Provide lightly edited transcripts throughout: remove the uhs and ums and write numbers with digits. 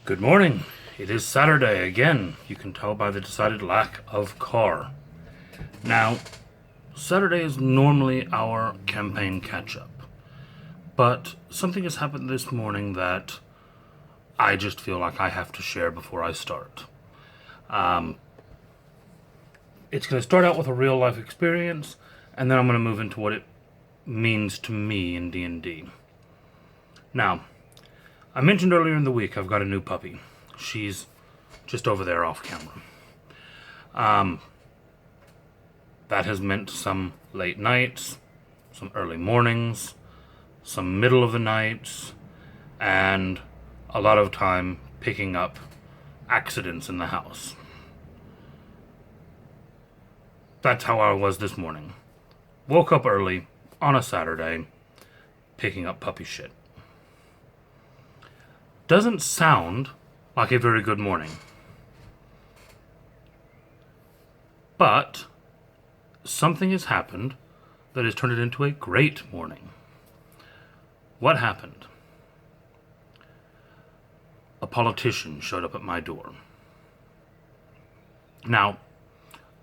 Good morning. It is Saturday again. You can tell by the decided lack of car. Now, Saturday is normally our campaign catch up, but something has happened this morning that I just feel like I have to share before I start. It's going to start out with a real life experience, and then I'm going to move into what it means to me in D&D. Now, I mentioned earlier in the week I've got a new puppy. She's just over there off camera. That has meant some late nights, some early mornings, some middle of the nights, and a lot of time picking up accidents in the house. That's how I was this morning. Woke up early on a Saturday, picking up puppy shit. Doesn't sound like a very good morning. But something has happened that has turned it into a great morning. What happened? A politician showed up at my door. Now,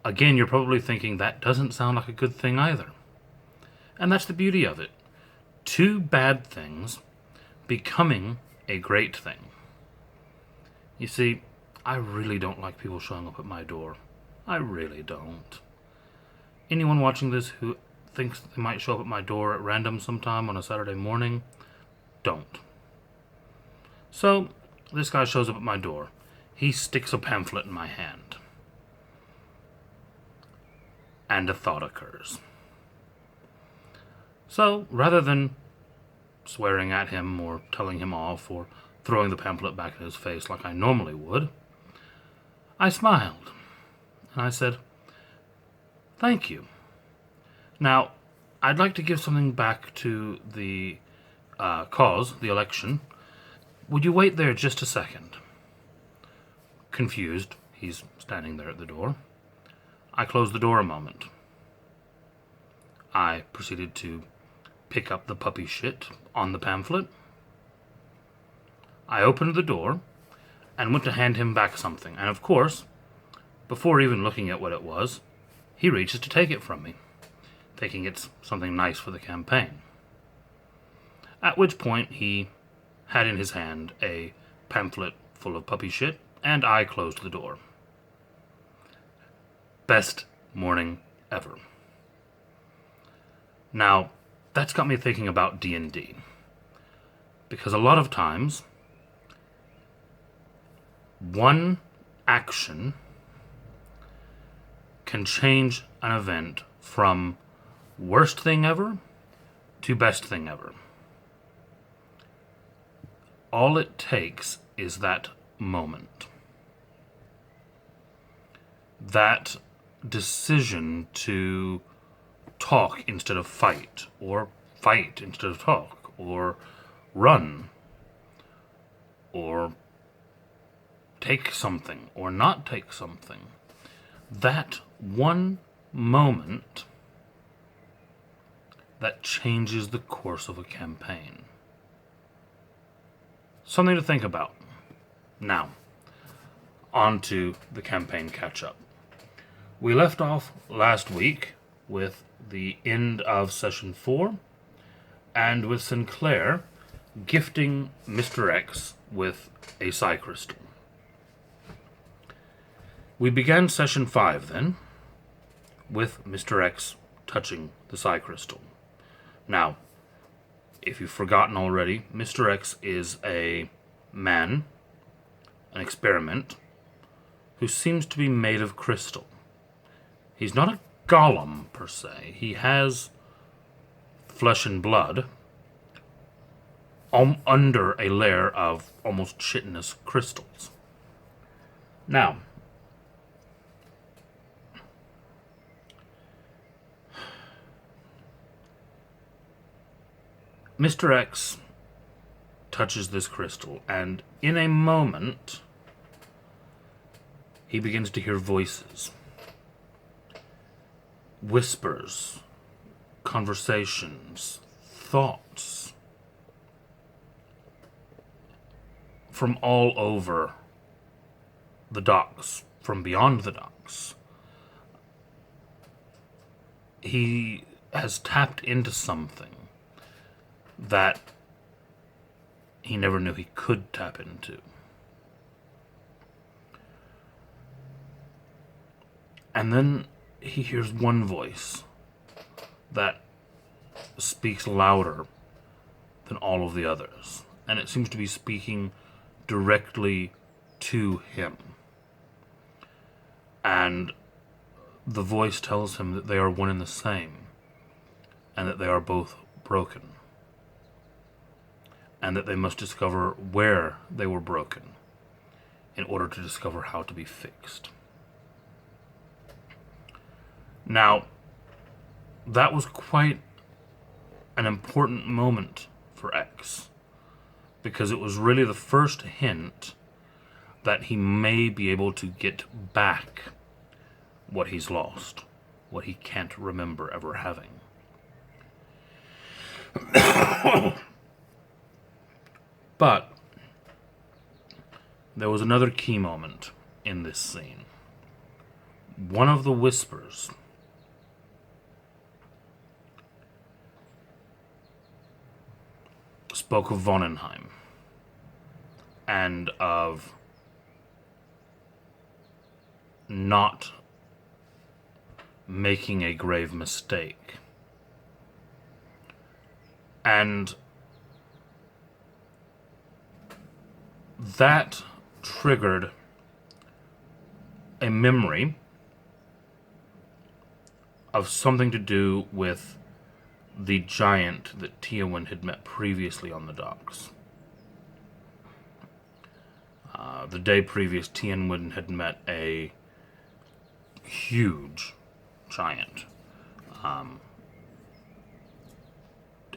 again, you're probably thinking that doesn't sound like a good thing either. And that's the beauty of it. Two bad things becoming a great thing. You see, I really don't like people showing up at my door. I really don't. Anyone watching this who thinks they might show up at my door at random sometime on a Saturday morning, don't. So, this guy shows up at my door. He sticks a pamphlet in my hand. And a thought occurs. So, rather than swearing at him or telling him off or throwing the pamphlet back in his face like I normally would, I smiled and I said, "Thank you. Now, I'd like to give something back to the cause, the election. Would you wait there just a second?" Confused, he's standing there at the door. I closed the door a moment. I proceeded to pick up the puppy shit on the pamphlet. I opened the door and went to hand him back something. And of course, before even looking at what it was, he reaches to take it from me, thinking it's something nice for the campaign. At which point he had in his hand a pamphlet full of puppy shit, and I closed the door. Best morning ever. Now, that's got me thinking about D&D. Because a lot of times, one action can change an event from worst thing ever to best thing ever. All it takes is that moment. That decision to talk instead of fight, or fight instead of talk, or run, or take something, or not take something. That one moment that changes the course of a campaign. Something to think about. Now, on to the campaign catch-up. We left off last week with the end of Session 4, and with Sinclair gifting Mr. X with a psi crystal. We began Session 5 then, with Mr. X touching the psi crystal. Now, if you've forgotten already, Mr. X is a man, an experiment, who seems to be made of crystal. He's not a golem, per se. He has flesh and blood under a layer of almost chitinous crystals. Now, Mr. X touches this crystal, and in a moment, he begins to hear voices. Whispers, conversations, thoughts. from all over the docks, from beyond the docks. He has tapped into something that he never knew he could tap into. And then he hears one voice that speaks louder than all of the others. And it seems to be speaking directly to him. And the voice tells him that they are one and the same, and that they are both broken, and that they must discover where they were broken in order to discover how to be fixed. Now, that was quite an important moment for X, because it was really the first hint that he may be able to get back what he's lost, what he can't remember ever having. But there was another key moment in this scene. One of the whispers spoke of Vonenheim and of not making a grave mistake. And that triggered a memory of something to do with the giant that Tywin had met previously on the docks. The day previous, Tywin had met a huge giant,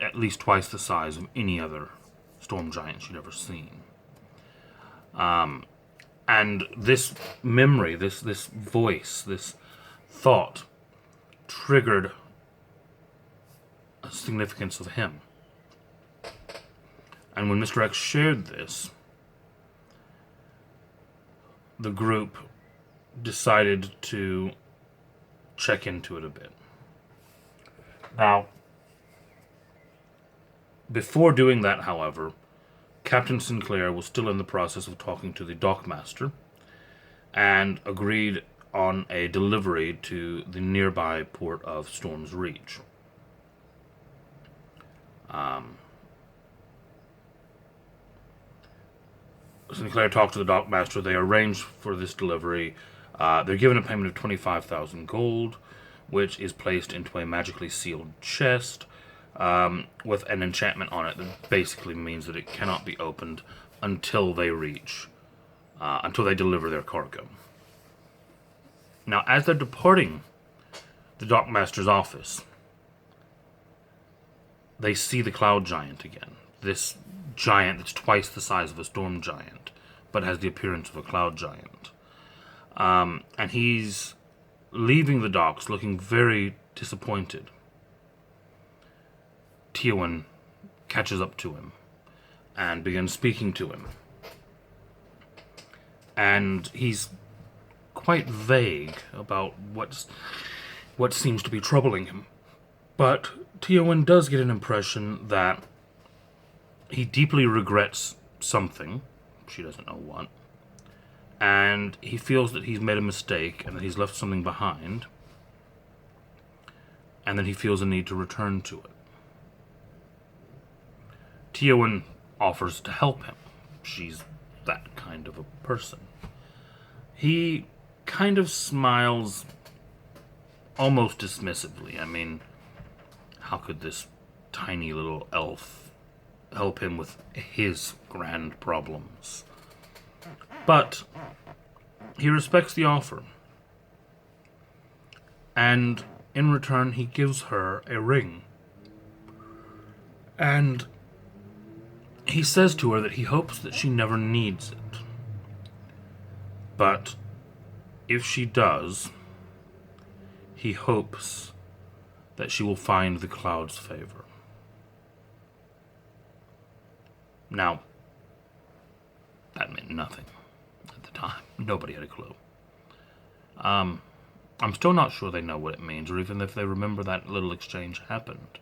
at least twice the size of any other storm giant she'd ever seen. And this memory, this voice, this thought triggered a significance of him. And when Mr. X shared this, the group decided to check into it a bit. Now, before doing that, however, Captain Sinclair was still in the process of talking to the dockmaster and agreed on a delivery to the nearby port of Storm's Reach. Sinclair talked to the dockmaster. They arranged for this delivery. They're given a payment of 25,000 gold, which is placed into a magically sealed chest with an enchantment on it that basically means that it cannot be opened until they deliver their cargo. Now, as they're departing the dockmaster's office, they see the Cloud Giant again. This giant that's twice the size of a storm giant, but has the appearance of a cloud giant. And he's leaving the docks looking very disappointed. Tywin catches up to him and begins speaking to him. And he's quite vague about what seems to be troubling him. But Tywin does get an impression that he deeply regrets something. She doesn't know what. And he feels that he's made a mistake and that he's left something behind. And then he feels a need to return to it. Tywin offers to help him. She's that kind of a person. He kind of smiles almost dismissively. I mean, how could this tiny little elf help him with his grand problems? But he respects the offer. And in return, he gives her a ring. And he says to her that he hopes that she never needs it. But if she does, he hopes that she will find the cloud's favor. Now, That meant nothing at the time. Nobody had a clue. I'm still not sure they know what it means, or even if they remember that little exchange happened.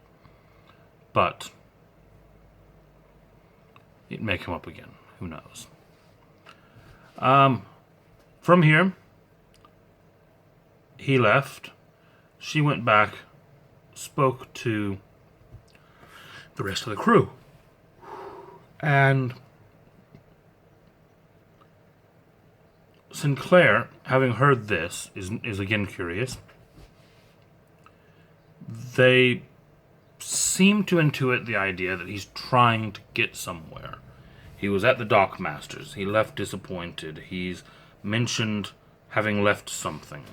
But it may come up again. Who knows? From here, he left. She went back, spoke to the rest of the crew. And Sinclair, having heard this, is again curious. They seem to intuit the idea that he's trying to get somewhere. He was at the Dockmasters. He left disappointed. He's mentioned having left something.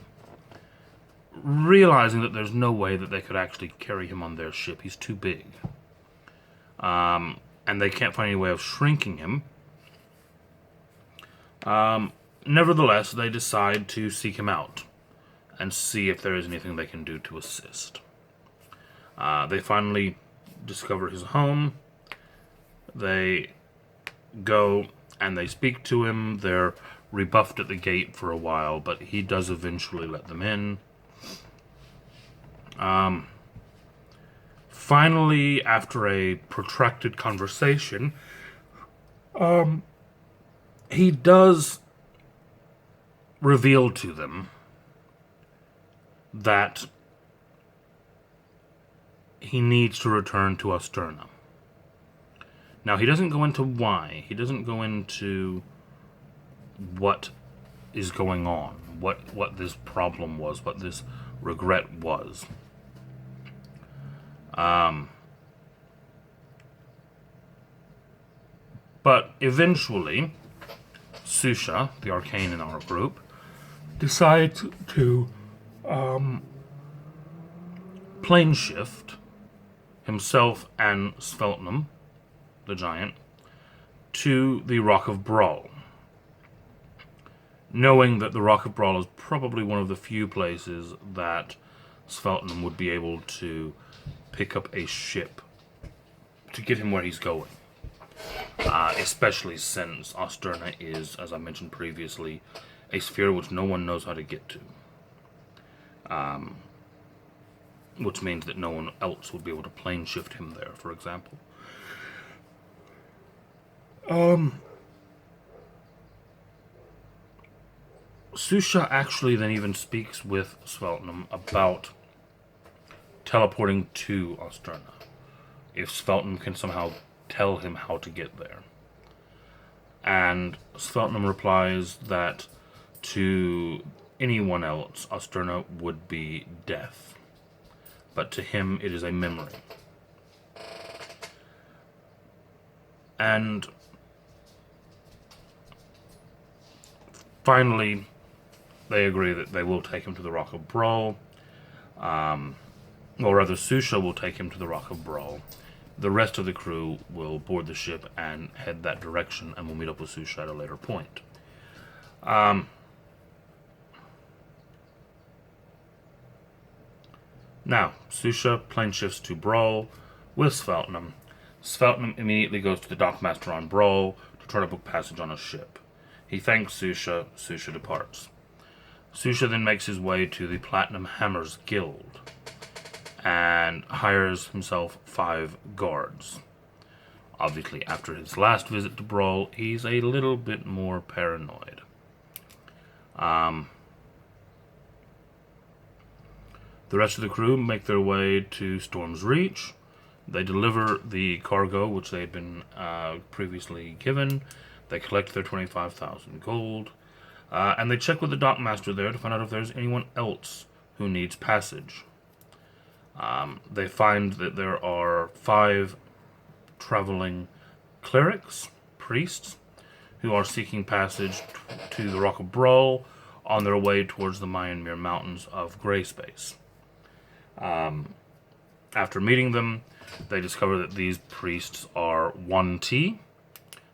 Realizing that there's no way that they could actually carry him on their ship. He's too big. And they can't find any way of shrinking him. Nevertheless, they decide to seek him out and see if there is anything they can do to assist. They finally discover his home. They go and they speak to him. They're rebuffed at the gate for a while, but he does eventually let them in. Finally, after a protracted conversation, he does reveal to them that he needs to return to Osterna. Now, he doesn't go into why. He doesn't go into what is going on, what this problem was, what this regret was. But eventually, Susha, the arcane in our group, decides to plane shift himself and Sveltnum, the giant, to the Rock of Brawl, knowing that the Rock of Brawl is probably one of the few places that Sveltnum would be able to pick up a ship to get him where he's going. Especially since Osterna is, as I mentioned previously, a sphere which no one knows how to get to. Which means that no one else would be able to plane shift him there, for example. Susha actually then even speaks with Sveltnum about teleporting to Osterna, if Sveltnum can somehow tell him how to get there. And Sveltnum replies that to anyone else, Osterna would be death, but to him it is a memory. And finally, they agree that they will take him to the Rock of Brawl. Or rather, Susha will take him to the Rock of Brawl. The rest of the crew will board the ship and head that direction, and we'll meet up with Susha at a later point. Now, Susha plane shifts to Brawl with Sveltnum. Sveltnum immediately goes to the Dockmaster on Brawl to try to book passage on a ship. He thanks Susha. Susha departs. Susha then makes his way to the Platinum Hammers Guild and hires himself 5 guards. Obviously, after his last visit to Brawl, he's a little bit more paranoid. The rest of the crew make their way to Storm's Reach. They deliver the cargo which they had been previously given. They collect their 25,000 gold. And they check with the Dockmaster there to find out if there's anyone else who needs passage. They find that there are 5 traveling clerics, priests, who are seeking passage to the Rock of Brawl on their way towards the Myanmar Mountains of Greyspace. After meeting them, they discover that these priests are 1T,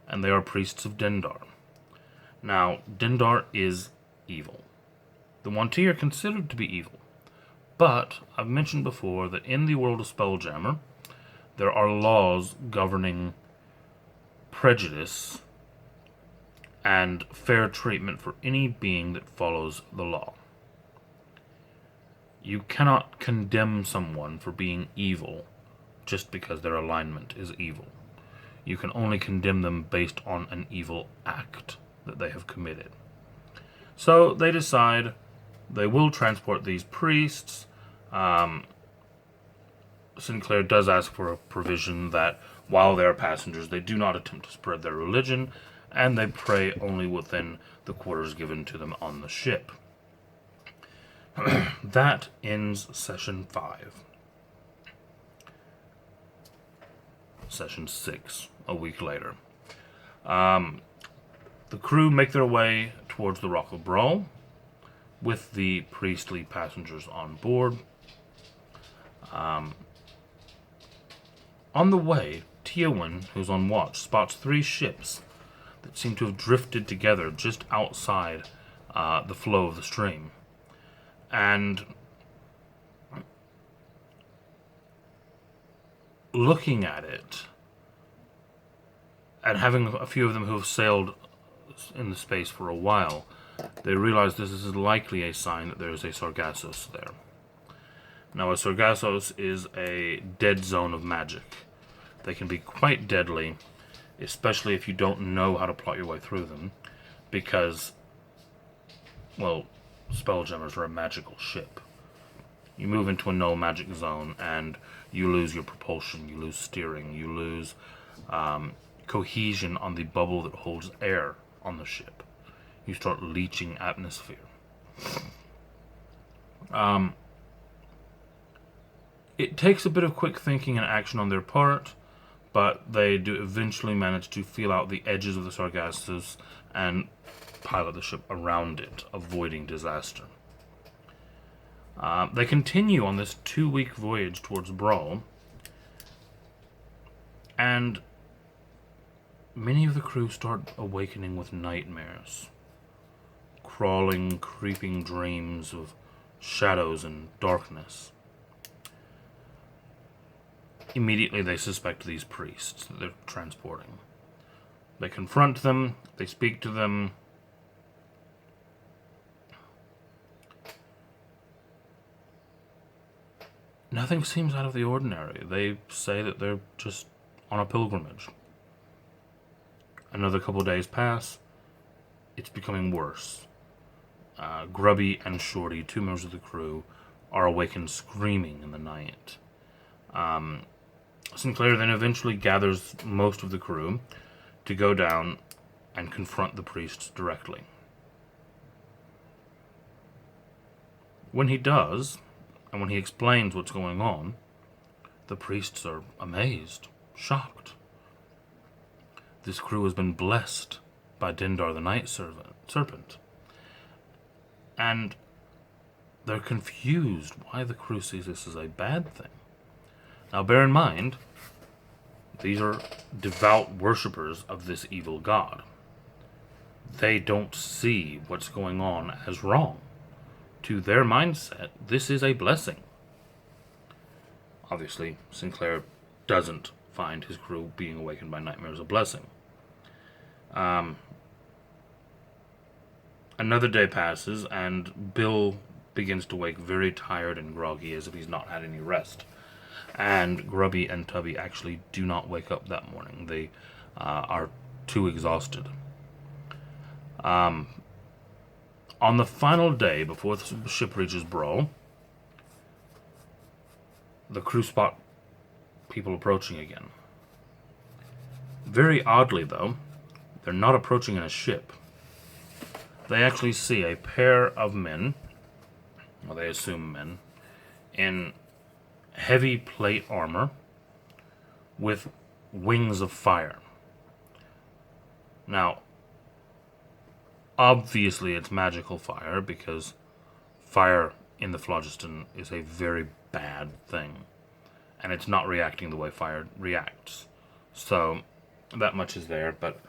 and they are priests of Dendar. Now, Dendar is evil. The 1T are considered to be evil. But I've mentioned before that in the world of Spelljammer, there are laws governing prejudice and fair treatment for any being that follows the law. You cannot condemn someone for being evil just because their alignment is evil. You can only condemn them based on an evil act that they have committed. So they decide they will transport these priests. Sinclair does ask for a provision that while they are passengers, they do not attempt to spread their religion, and they pray only within the quarters given to them on the ship. That ends session 5. Session 6, a week later. The crew make their way towards the Rock of Bro with the priestly passengers on board. On the way, Teowin, who's on watch, spots 3 ships that seem to have drifted together just outside the flow of the stream. And looking at it, and having a few of them who have sailed in the space for a while, they realize this is likely a sign that there is a Sargassos there. Now, a Sargassos is a dead zone of magic. They can be quite deadly, especially if you don't know how to plot your way through them, because, well, Spelljamers are a magical ship. You move into a no magic zone and you lose your propulsion, you lose steering, you lose cohesion on the bubble that holds air on the ship. You start leaching atmosphere. It takes a bit of quick thinking and action on their part, but they do eventually manage to feel out the edges of the Sargassos and pilot the ship around it, avoiding disaster. They continue on this 2-week voyage towards Bro, and many of the crew start awakening with nightmares. Crawling, creeping dreams of shadows and darkness. Immediately they suspect these priests that they're transporting. They confront them, they speak to them. Nothing seems out of the ordinary. They say that they're just on a pilgrimage. Another couple days pass. It's becoming worse. Grubby and Shorty, 2 members of the crew, are awakened screaming in the night. Sinclair then eventually gathers most of the crew to go down and confront the priests directly. When he does, and when he explains what's going on, the priests are amazed, shocked. This crew has been blessed by Dindar the Night Serpent. And they're confused why the crew sees this as a bad thing. Now bear in mind, these are devout worshippers of this evil god. They don't see what's going on as wrong. To their mindset, this is a blessing. Obviously, Sinclair doesn't find his crew being awakened by nightmares a blessing. Another day passes, and Bill begins to wake very tired and groggy, as if he's not had any rest. And Grubby and Tubby actually do not wake up that morning. They are too exhausted. On the final day, before the ship reaches Bro, the crew spot people approaching again. Very oddly, though, they're not approaching in a ship. They actually see a pair of men, well, they assume men, in heavy plate armor with wings of fire. Now, obviously it's magical fire, because fire in the phlogiston is a very bad thing, and it's not reacting the way fire reacts. So that much is there, but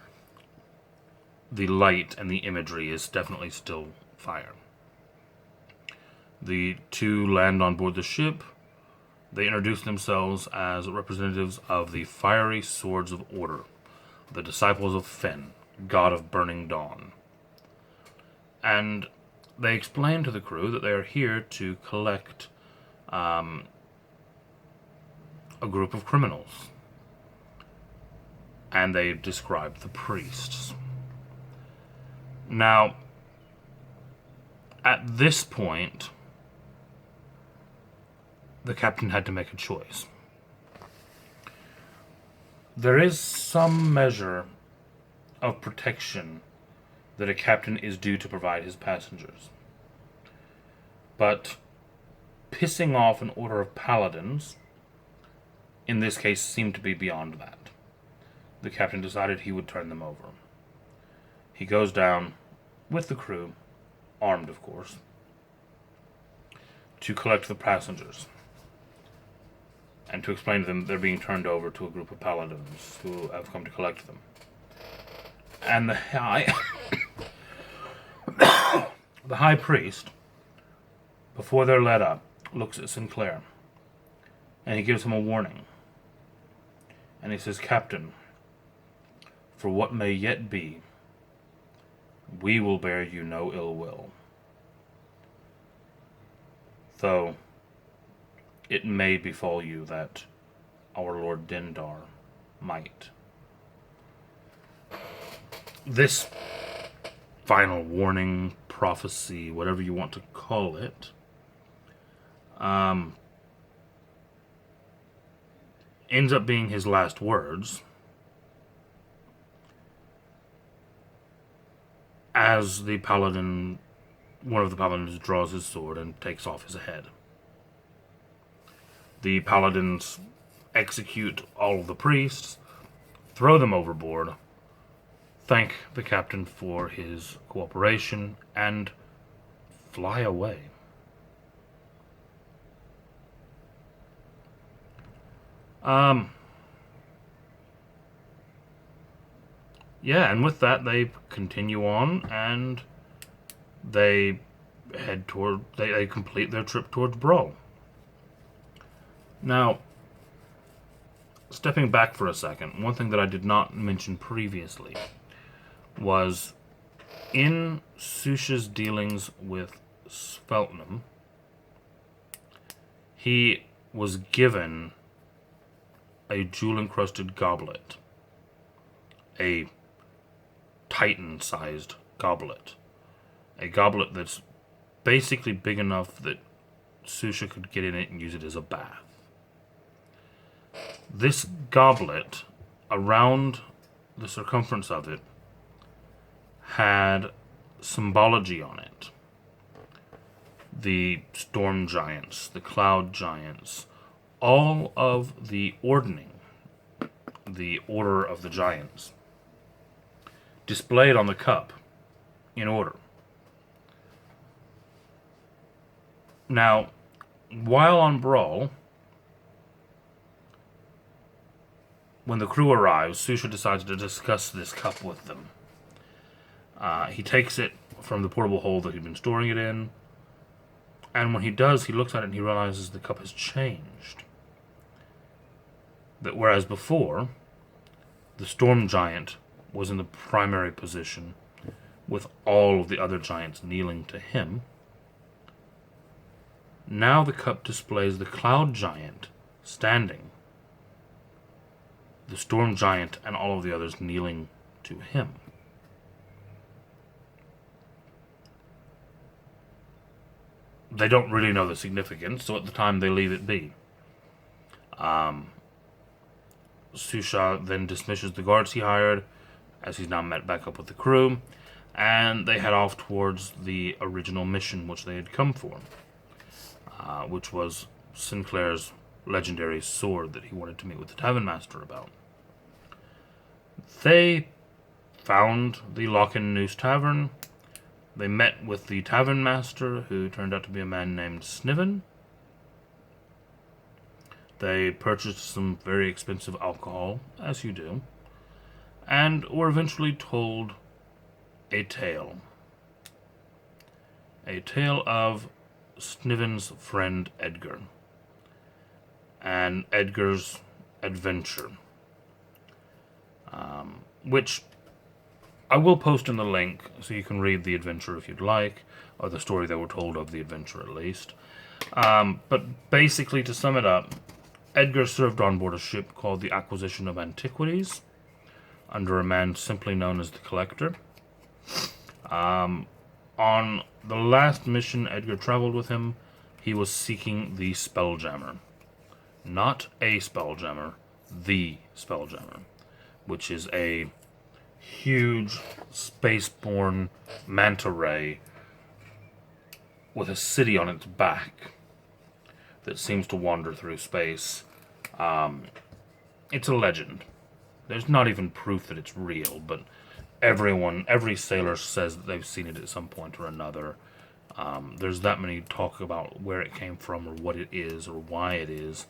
the light and the imagery is definitely still fire. The 2 land on board the ship. They introduce themselves as representatives of the Fiery Swords of Order, the Disciples of Fen. god of burning dawn. And they explain to the crew that they are here to collect a group of criminals. And they describe the priests. Now, at this point, the captain had to make a choice. There is some measure of protection that a captain is due to provide his passengers. But pissing off an order of paladins, in this case, seemed to be beyond that. The captain decided he would turn them over. He goes down with the crew, armed of course, to collect the passengers and to explain to them they're being turned over to a group of paladins who have come to collect them. And the high priest, before they're led up, looks at Sinclair and he gives him a warning. And he says, "Captain, for what may yet be, we will bear you no ill will. Though it may befall you that our Lord Dindar might." This final warning, prophecy, whatever you want to call it, ends up being his last words as one of the paladins draws his sword and takes off his head. The paladins execute all of the priests, throw them overboard, thank the captain for his cooperation, and fly away. Yeah, and with that, they continue on, and they they complete their trip towards Brawl. Now, stepping back for a second, one thing that I did not mention previously was in Susha's dealings with Sveltnum, he was given a jewel-encrusted goblet, a Titan-sized goblet, a goblet that's basically big enough that Susha could get in it and use it as a bath. This goblet, around the circumference of it, had symbology on it. The storm giants, the cloud giants, all of the ordning, the order of the giants, displayed on the cup in order. Now, while on Brawl, when the crew arrives, Susha decides to discuss this cup with them. He takes it from the portable hole that he'd been storing it in, and when he does, he looks at it and he realizes the cup has changed. That whereas before, the storm giant was in the primary position, with all of the other giants kneeling to him, now the cup displays the cloud giant standing, the storm giant and all of the others kneeling to him. They don't really know the significance, so at the time they leave it be. Susha then dismisses the guards he hired, as he's now met back up with the crew, and they head off towards the original mission which they had come for, which was Sinclair's legendary sword that he wanted to meet with the Tavern Master about. They found the Loch and Noose Tavern. They met with the Tavern Master, who turned out to be a man named Sniven. They purchased some very expensive alcohol, as you do, and were eventually told a tale. A tale of Sniven's friend Edgar, and Edgar's adventure, which I will post in the link so you can read the adventure if you'd like, or the story they were told of the adventure at least. But basically, to sum it up, Edgar served on board a ship called the Acquisition of Antiquities, under a man simply known as the Collector. On the last mission Edgar traveled with him, he was seeking the Spelljammer. Not a Spelljammer, the Spelljammer, which is a huge spaceborne manta ray with a city on its back that seems to wander through space. It's a legend. There's not even proof that it's real, but every sailor says that they've seen it at some point or another. There's that many talk about where it came from or what it is or why it is,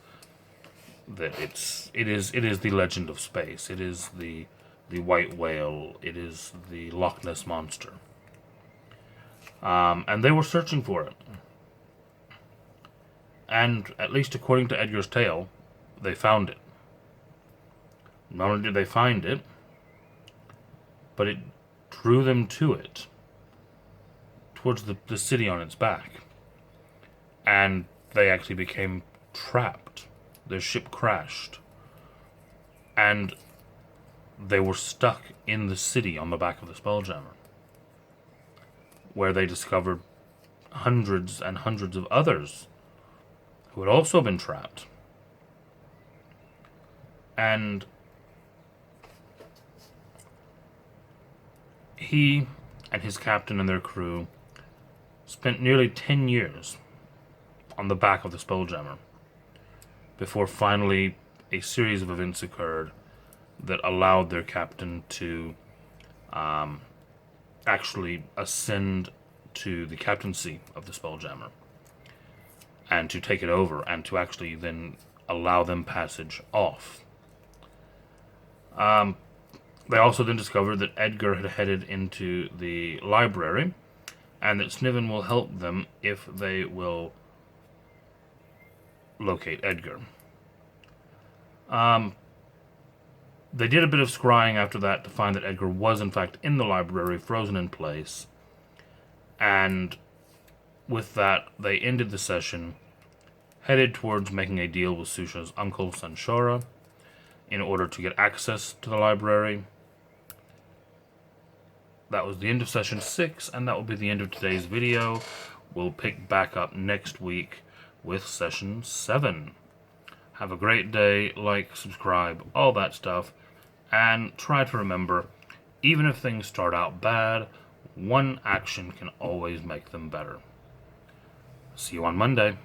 that it is the legend of space. It is the white whale. It is the Loch Ness monster. And they were searching for it. And at least according to Edgar's tale, they found it. Not only did they find it, but it drew them to it, towards the city on its back. And they actually became trapped. Their ship crashed. And they were stuck in the city on the back of the Spelljammer, where they discovered hundreds and hundreds of others who had also been trapped. And he and his captain and their crew spent nearly 10 years on the back of the Spelljammer before finally a series of events occurred that allowed their captain to actually ascend to the captaincy of the Spelljammer and to take it over and to actually then allow them passage off. They also then discovered that Edgar had headed into the library and that Sniven will help them if they will locate Edgar. They did a bit of scrying after that to find that Edgar was in fact in the library, frozen in place. And with that, they ended the session, headed towards making a deal with Susha's uncle, Sanshara, in order to get access to the library. That was the end of session 6, and that will be the end of today's video. We'll pick back up next week with session 7. Have a great day, like, subscribe, all that stuff, and try to remember, even if things start out bad, one action can always make them better. See you on Monday.